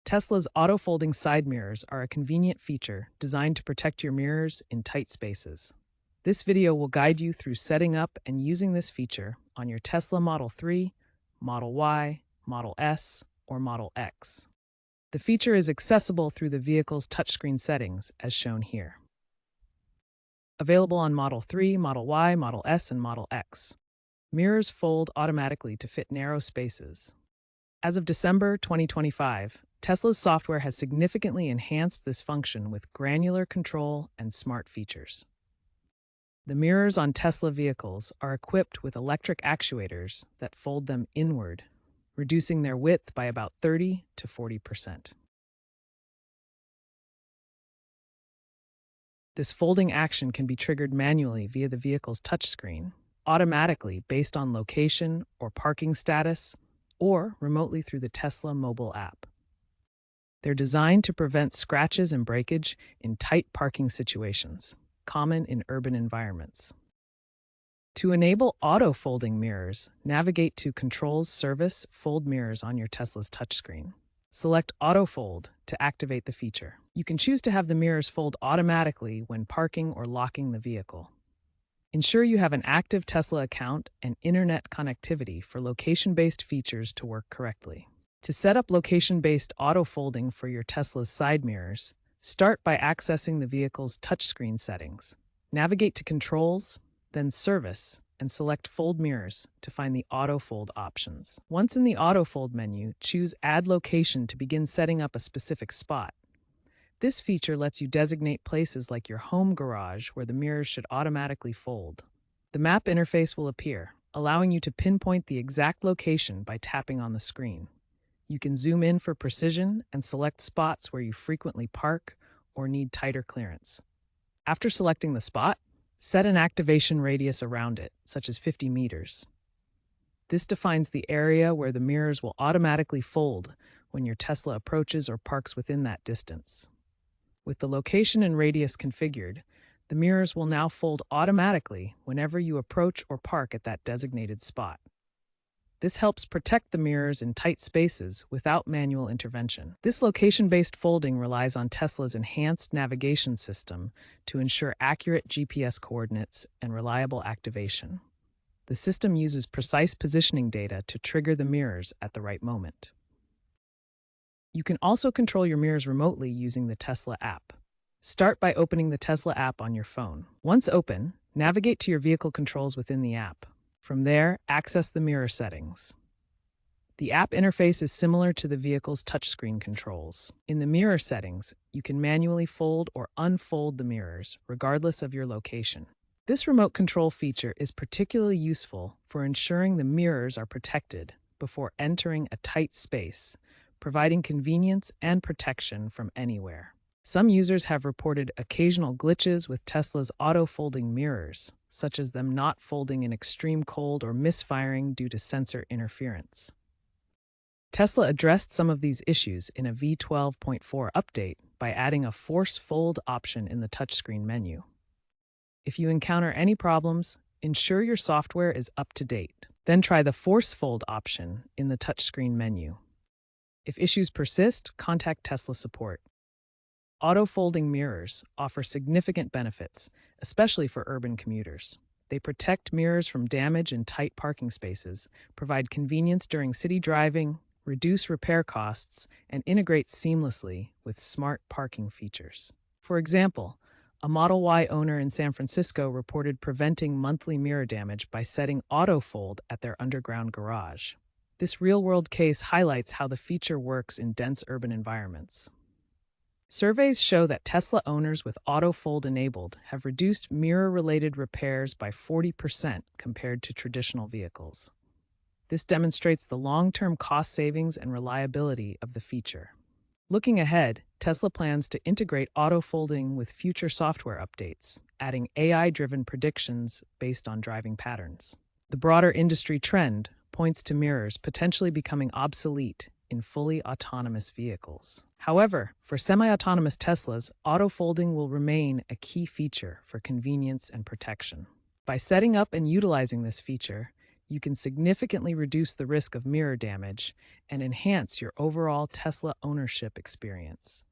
Tesla's auto-folding side mirrors are a convenient feature designed to protect your mirrors in tight spaces. This video will guide you through setting up and using this feature on your Tesla Model 3, Model Y, Model S, or Model X. The feature is accessible through the vehicle's touchscreen settings, as shown here. Available on Model 3, Model Y, Model S, and Model X. Mirrors fold automatically to fit narrow spaces. As of December 2025, Tesla's software has significantly enhanced this function with granular control and smart features. The mirrors on Tesla vehicles are equipped with electric actuators that fold them inward, reducing their width by about 30 to 40%. This folding action can be triggered manually via the vehicle's touchscreen, automatically based on location or parking status, or remotely through the Tesla mobile app. They're designed to prevent scratches and breakage in tight parking situations, common in urban environments. To enable auto-folding mirrors, navigate to Controls Service Fold Mirrors on your Tesla's touchscreen. Select Auto Fold to activate the feature. You can choose to have the mirrors fold automatically when parking or locking the vehicle. Ensure you have an active Tesla account and internet connectivity for location-based features to work correctly. To set up location-based auto-folding for your Tesla's side mirrors, start by accessing the vehicle's touchscreen settings. Navigate to Controls, then Service, and select Fold Mirrors to find the auto-fold options. Once in the auto-fold menu, choose Add Location to begin setting up a specific spot. This feature lets you designate places like your home garage where the mirrors should automatically fold. The map interface will appear, allowing you to pinpoint the exact location by tapping on the screen. You can zoom in for precision and select spots where you frequently park or need tighter clearance. After selecting the spot, set an activation radius around it, such as 50 meters. This defines the area where the mirrors will automatically fold when your Tesla approaches or parks within that distance. With the location and radius configured, the mirrors will now fold automatically whenever you approach or park at that designated spot. This helps protect the mirrors in tight spaces without manual intervention. This location-based folding relies on Tesla's enhanced navigation system to ensure accurate GPS coordinates and reliable activation. The system uses precise positioning data to trigger the mirrors at the right moment. You can also control your mirrors remotely using the Tesla app. Start by opening the Tesla app on your phone. Once open, navigate to your vehicle controls within the app. From there, access the mirror settings. The app interface is similar to the vehicle's touchscreen controls. In the mirror settings, you can manually fold or unfold the mirrors, regardless of your location. This remote control feature is particularly useful for ensuring the mirrors are protected before entering a tight space, providing convenience and protection from anywhere. Some users have reported occasional glitches with Tesla's auto-folding mirrors, such as them not folding in extreme cold or misfiring due to sensor interference. Tesla addressed some of these issues in a V12.4 update by adding a Force Fold option in the touchscreen menu. If you encounter any problems, ensure your software is up to date. Then try the Force Fold option in the touchscreen menu. If issues persist, contact Tesla support. Auto-folding mirrors offer significant benefits, especially for urban commuters. They protect mirrors from damage in tight parking spaces, provide convenience during city driving, reduce repair costs, and integrate seamlessly with smart parking features. For example, a Model Y owner in San Francisco reported preventing monthly mirror damage by setting auto-fold at their underground garage. This real-world case highlights how the feature works in dense urban environments. Surveys show that Tesla owners with auto-fold enabled have reduced mirror-related repairs by 40% compared to traditional vehicles. This demonstrates the long-term cost savings and reliability of the feature. Looking ahead, Tesla plans to integrate auto-folding with future software updates, adding AI-driven predictions based on driving patterns. The broader industry trend points to mirrors potentially becoming obsolete in fully autonomous vehicles. However, for semi-autonomous Teslas, auto-folding will remain a key feature for convenience and protection. By setting up and utilizing this feature, You can significantly reduce the risk of mirror damage and enhance your overall Tesla ownership experience.